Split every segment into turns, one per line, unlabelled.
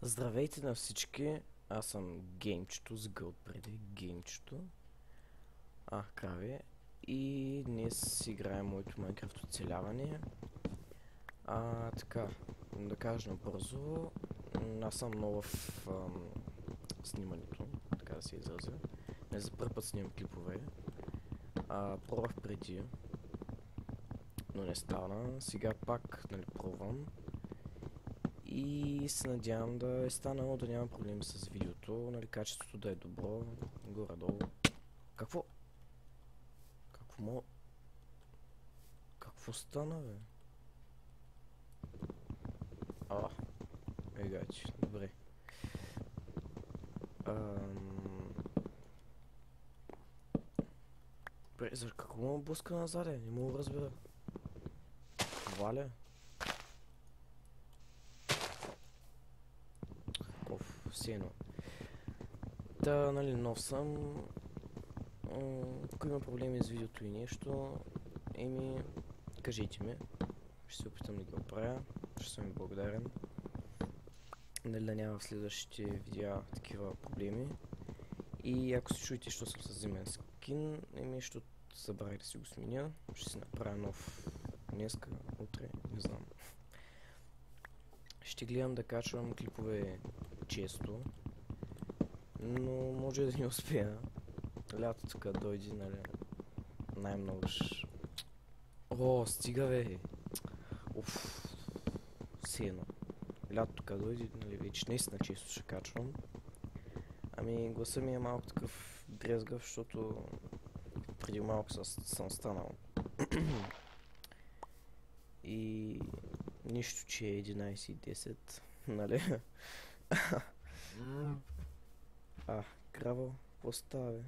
Здравейте на всички, аз съм Геймчето, с Гълт преди Геймчето. Крави. И днес играем моето Майнкрафт оцеляване. Така, да кажа набързо, аз съм нов в снимането, така да се изразя. Не за първ път снимам клипове. Пробвах преди, но не стана. Сега пак, пробвам. И се надявам да е станало да няма проблеми с видеото, качеството да е добро, горе-долу. Какво? Какво стана, бе? Гайче, добре. За какво му блъска назад, не мога да разбера. Валя? Все едно. Нов съм. Ако има проблеми с видеото и нещо, кажете ми. Ще се опитам да го правя. Ще съм ви благодарен. Да няма в следващите видеа такива проблеми. И ако се чуете, що съм с зимен скин, защото забравих да си го сменя. Ще си направя нов днеска, утре, не знам. Ще гледам да качвам клипове често, но може да не успея. Лятото така дойде, най-много стига, бе! Все едно. Лятото така дойде, вече наистина често ще качвам. Гласа ми е малко такъв дрезгав, защото преди малко съм станал. И нищо, че е 11:10, нали? Крава, какво става, бе?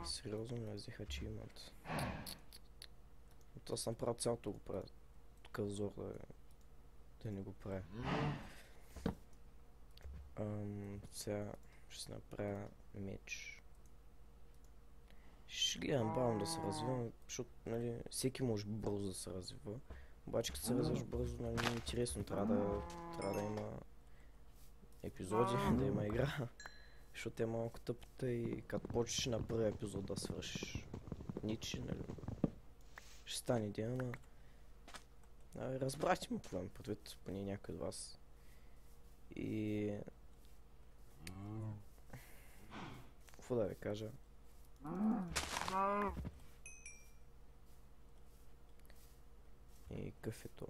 Сериозно ме взеха, че имат. Това съм правил цялото го правя. Тук зор да не го правя. Сега ще си направя меч. Ще гледам бавно да се развивам, защото всеки може бързо да се развива. Обаче като се развиваш бързо, не е интересно, трябва да има епизоди, да има игра. Защото е малко тъпата и като почнеш на първи епизод да свършиш ничи, ще стане ден, ама... разбрахте ме какво имам предвид, поне някой от вас. И... какво да ви кажа? И кафето.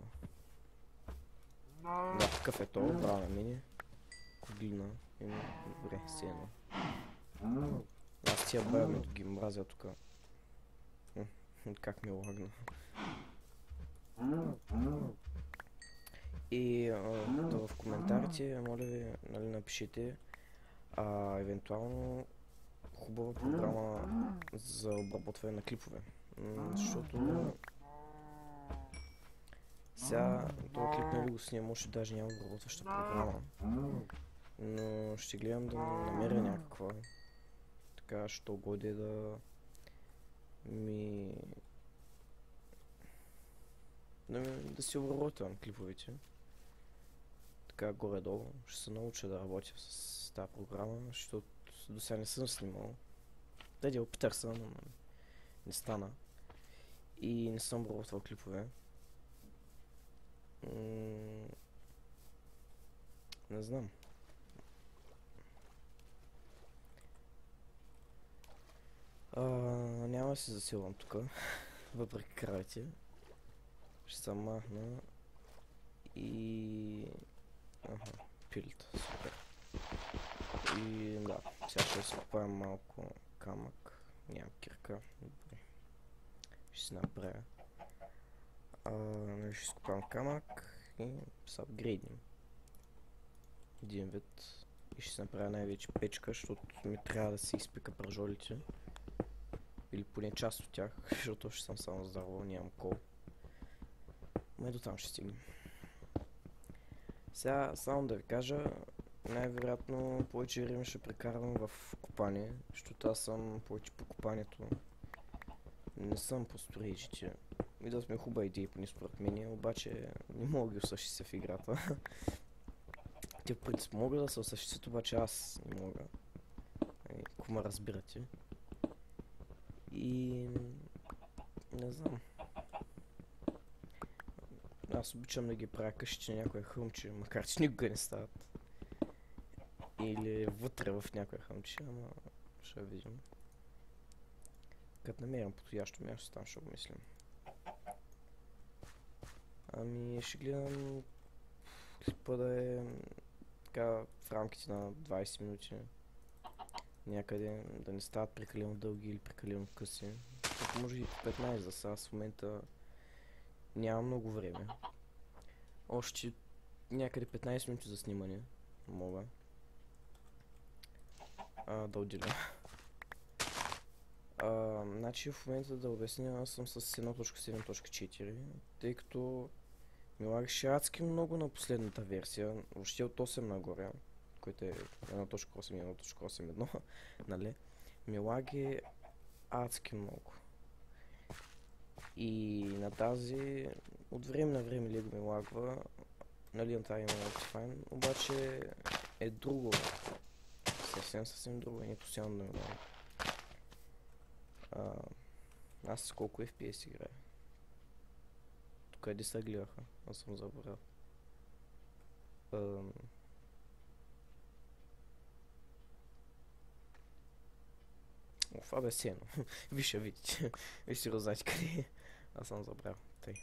Да, кафето, браво на мини. Коглина. Добре, все едно. Аз тия баямето ги мразя тук. Как ми лагна. И в коментарите, моля ви, напишете евентуално хубава програма за обработване на клипове. Защото сега този клип го снимам, още даже няма обработваща програма. Но ще гледам да намеря някаква. Така, що годе да си обработвам клиповете. Така горе-долу. Ще се науча да работя с тази програма, защото до сега не съм снимал. Даде опитах се, но не стана. И не съм обработвал клипове. Не знам. Няма да се засилвам тук, въпреки кравите. Ще се махна и... пилата, супер. И да, сега ще си купаем малко камък. Нямам кирка. Добре. Ще си направя. Ще си купам камък и се апгрейднем. Един вид. И ще си направя най-вече печка, защото ми трябва да се изпека пържолите. Или поне част от тях, защото ще съм само здраво, нямам кол. Май до там ще стигнем. Сега само да ви кажа, най-вероятно повече време ще прекарвам в копание, защото аз съм повече по копанието. Не съм по сторейджите. Видят ми хубава идея поне според мен, обаче не мога да ги осъществя в играта. Те в принцип могат да се осъществят, обаче аз не мога. Ако ме разбирате. И... не знам. Аз обичам да ги правя къщи на някоя хрумче, макар че никога не стават. Или вътре в някоя хрумче, ама ще видим. Като намерям подходящо място, там ще обмислим. Ами ще гледам клипа да е така в рамките на 20 минути. Някъде да не стават прекалено дълги или прекалено къси. Ако може и по 15 за сега, в момента нямам много време. Още някъде 15 минути за снимане мога да отделя. Значи в момента да обясня, аз съм с 1.7.4, тъй като ми лагаше адски много на последната версия, въобще от 8 нагоре, който е 1.8 и 1.8.1, нали? Ми лаги адски много. И на тази от време на време лего ми лагва, нали, на тази има Optifine, обаче е друго, съвсем друго, не постоянно да ми лагва. Аз с колко FPS играя? Тук къде се гледаха? Аз съм забрал. Това бе сено. Виж я видите. Виж си розати къде. Аз съм забрал. Тъй.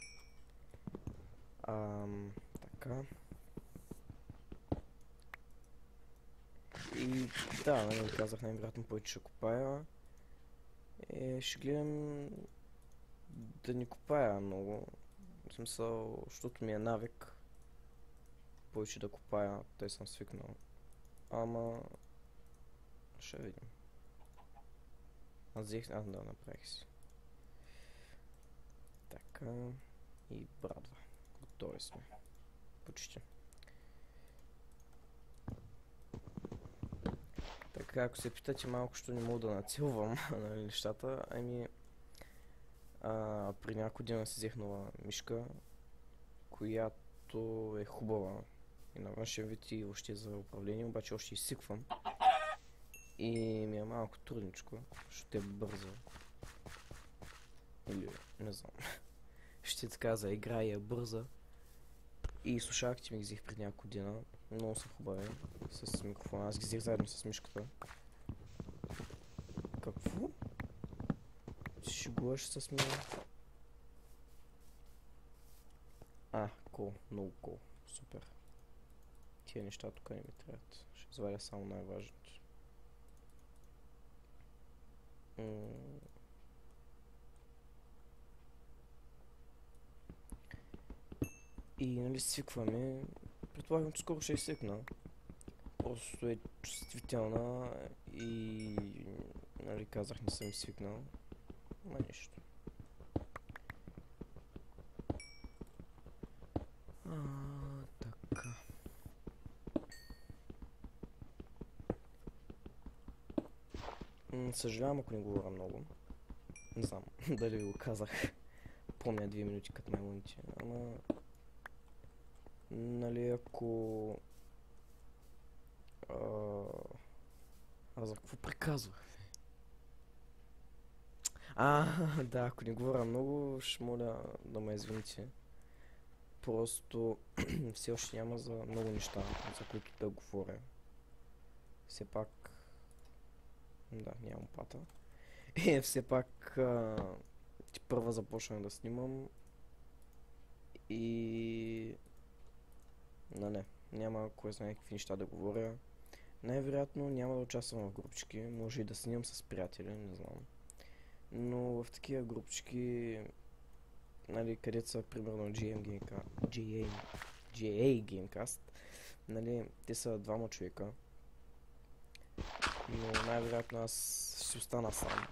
Така. И да, нали казах, най-вероятно повече ще копая. Ще гледам да не копая много. В смисъл, защото ми е навик повече да копая, тъй съм свикнал. Ама ще видим. Аз да направих си. Така и брадва. Готови сме. Почти. Така, ако се питате малко, що не мога да нацелвам на нещата, ами при някой ден си взех нова мишка, която е хубава и на външен вид и въобще за управление, обаче още изсиквам и ми е малко трудничко, защото е бързо. Или не знам. Ще така за игра и е бърза. И слушалките ми ги взех преди няколко дена. Много са хубави с микрофона. Аз ги взех заедно с мишката. Какво? Ти шегуваш с мен? Кул. Много кул. Супер. Тия неща тук не ми трябват. Ще извадя само най-важното. И нали свикваме, предполагам, че скоро ще свикна. Просто е чувствителна и нали казах, не съм свикнал. Ма нищо. Така. Съжалявам, ако не говоря много. Не знам дали ви го казах. Помня 2 минути като маймуните, ама... Нали, ако... Аз за какво приказвах? Да, ако не говоря много, ще моля да ме извините. Просто все още няма за много неща, за които да говоря. Все пак... Да, нямам пата. Все пак... Първа започнах да снимам. И... Не, няма кой знае какви неща да говоря. Най-вероятно няма да участвам в групчики, може и да снимам с приятели, не знам. Но в такива групчики, нали, където са примерно GA Gamecast, нали, те са двама човека. Но най-вероятно аз ще остана сам.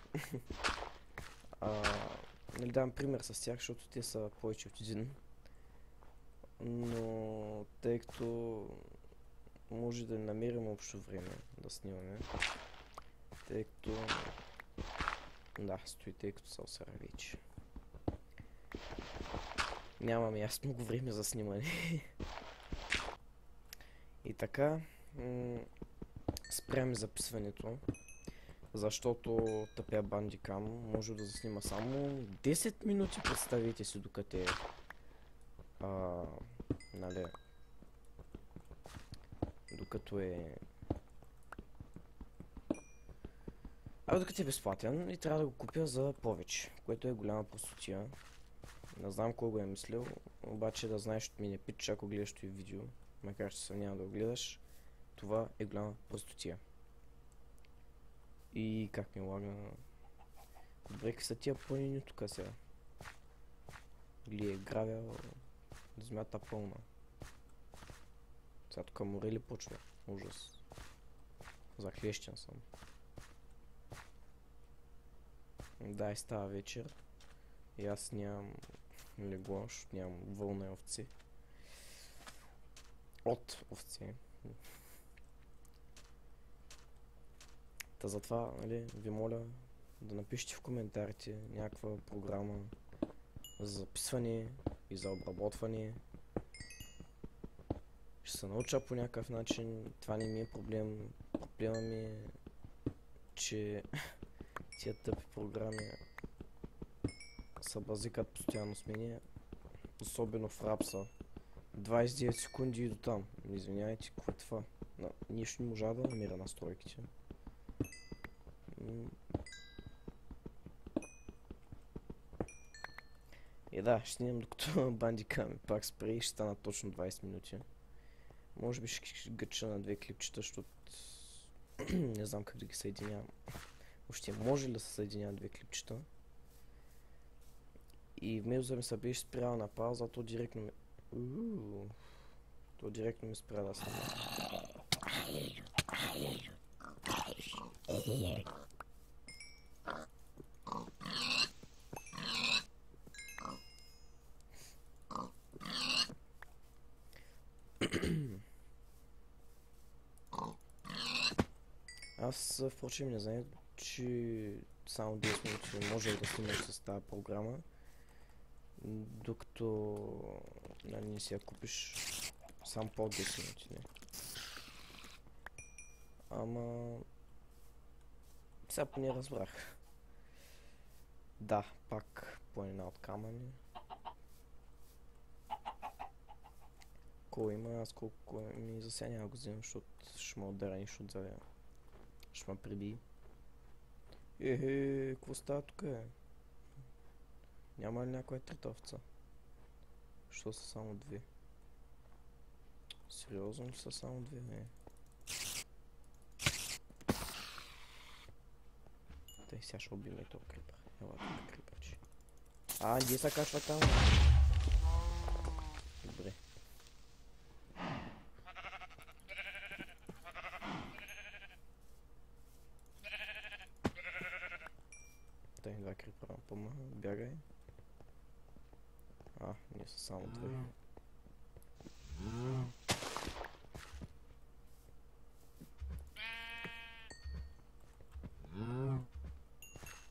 Нали, дам пример с тях, защото те са повече от един. Но тъй като може да намерим общо време да снимаме, тъй като да, стои, тъй като са осъра вече. Нямаме аз много време за снимане. И така, спрем записването, защото тъпия бандикам може да заснима само 10 минути, представете си, докато е нали, докато е докато е безплатен и трябва да го купя за повече, което е голяма простотия. Не знам кой го е мислил, обаче да знаеш от ми не пич, ако гледаш това видео, макар че се няма да го гледаш, това е голяма простотия. И как ми лага... Добре, какви са тия планини тук сега? Или е гравя земята пълна? Сега тук море ли почва? Ужас. Захлещен съм. Да, и става вечер. И аз нямам легло, защото нямам вълна и овци. От овци. Та затова, нали, ви моля да напишете в коментарите някаква програма за записване и за обработване. Ще се науча по някакъв начин, това не ми е проблем. Проблема ми е, че тия тъпи програми се базикат постоянно с мене, особено в рапса. 29 секунди и до там. Извиняйте, какво е това? Нищо не можа да намеря настройките. И да, ще снимам докато бандиками пак спре и ще стана точно 20 минути. Може би ще гъча на две клипчета, защото не знам как да ги съединявам. Въобще може ли да се съединяват две клипчета? И вместо да ми се беше спрял на пауза, то директно ми... То директно ми спря да снимам. Аз, впрочем, не знам, че само 10 минути може да снимаш с тази програма, докато не си я купиш сам по 10 минути, не. Ама... сега поне разбрах. Да, пак планина от камъни. Кой има, аз колко ми за сега няма го вземам, защото ще ме отдара нищо отзаде. Ще ме приби. Какво става тук е? Няма ли някоя трета овца? Що са само две? Сериозно ли са само две? Не. Тъй сега ще убием и този крипър. Ела тук крипърче. Где се качва там? Добре. Тъй, два крипъра помага, бягай. Не са само две.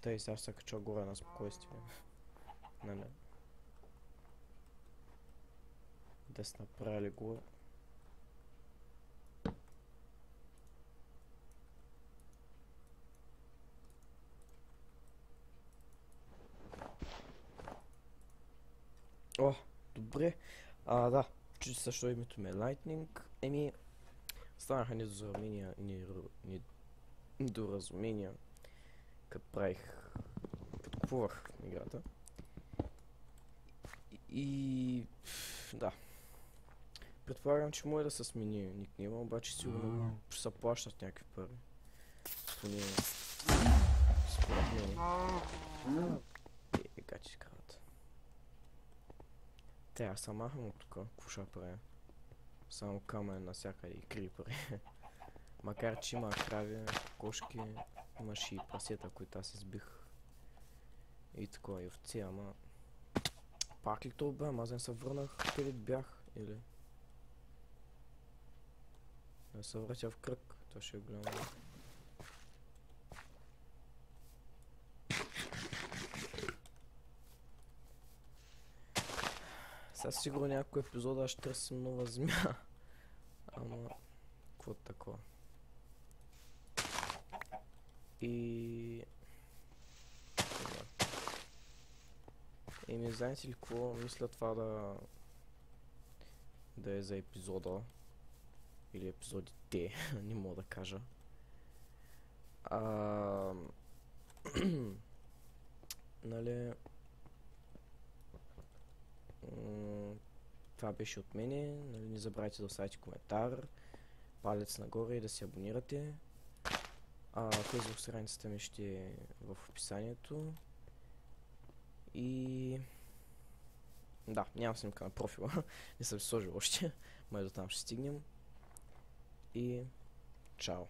Тъй, сега ще се кача горе на спокойствие. Не. Да се направили го. О, добре. Да, чуди също името ми е Lightning. Станаха недоразумения и недоразумения, като купувах играта. И да. Предполагам, че може да се смени никнейма, обаче сигурно ще се плащат някакви пари. Поне според мен. Как ще казват. Аз съм махам от тук, какво ще правя? Само камън навсякъде и крипъри. Макар че има крави, кошки, имаше и прасета, които аз избих. И такова, и овци, ама... Пак ли то бе? Аз не се върнах къде бях, или? Да се вратя в кръг, това ще е голямо. Сега сигурно някой епизода ще търсим нова земя. Ама... Какво такова? И... Еми, знаете ли какво? Мисля това да е за епизода. Или епизодите, не мога да кажа. Нали... Това беше от мене. Нали, не забравяйте да оставите коментар, палец нагоре и да се абонирате. Facebook страницата ми ще е в описанието. И... Да, нямам снимка на профила. Не съм сложил още. Май до там ще стигнем. И... Чао.